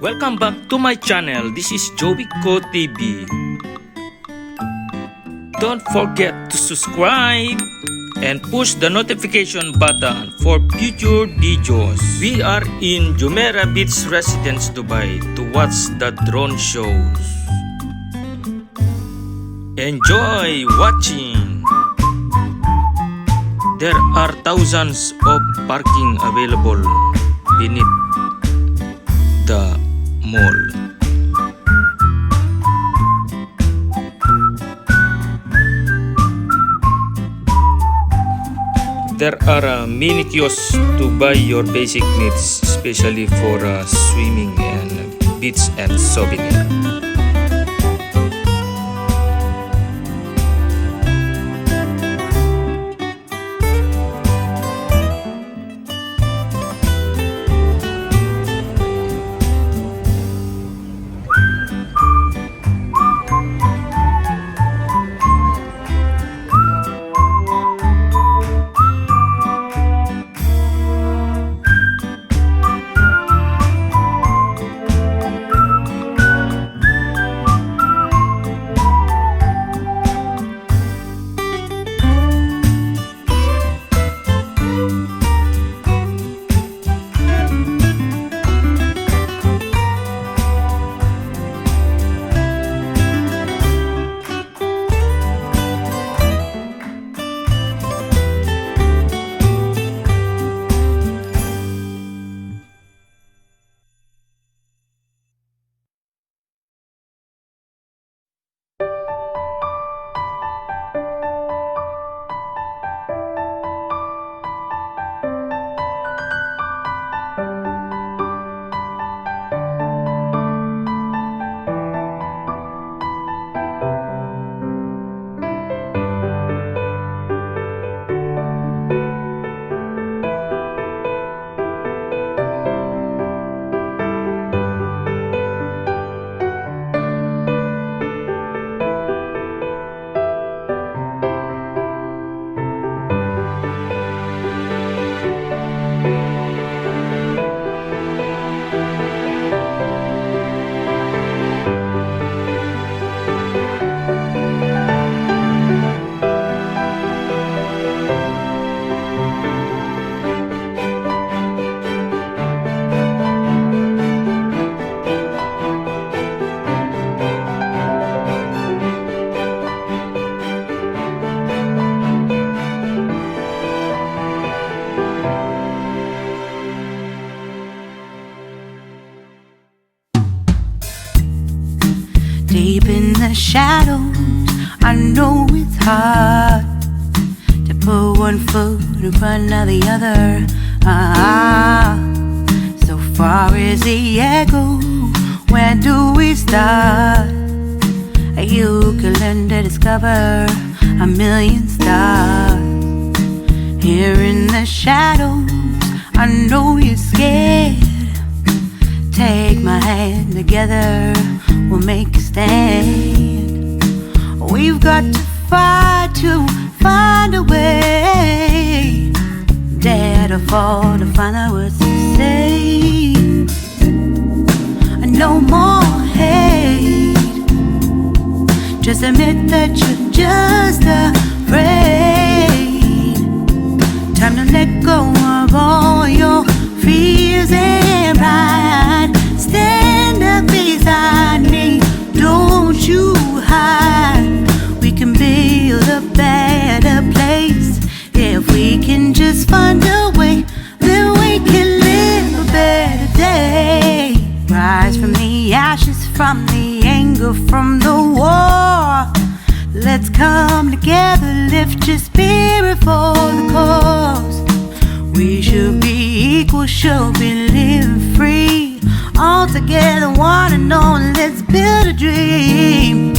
Welcome back to my channel. This is Joey Co TV. Don't forget to subscribe and push the notification button for future videos. We are in Jumeirah Beach Residence, Dubai to watch the drone shows. Enjoy watching. There are thousands of parking available beneath the mall. There are mini kiosks to buy your basic needs, especially for swimming and beach and souvenir. Deep in the shadows, I know it's hard to put one foot in front of the other. So far as the echo, where do we start? You can learn to discover a million stars. Here in the shadows, I know you're scared. Take my hand, together we'll make a stand. We've got to fight to find a way. Dare to fall to find out what to say. No more hate. Just admit that you're just afraid. Time to let go of all your fears and pride. Stand up beside me, don't you hide. We can build a better place. If we can just find a way, then we can live a better day. Rise from the ashes, from the anger, from the war. Let's come together, lift your spirit for the cause. We should be equal, should be living free. All together, one and all, let's build a dream.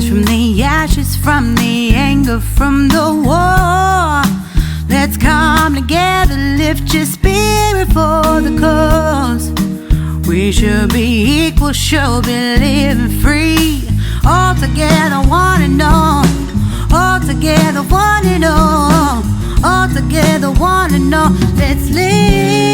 rise from the ashes, from the anger, from the war. Let's come together, lift your spirit for the cause. We should be equal, should be living free. All together, one and all. All together, one and all. All together, one and all. Let's live.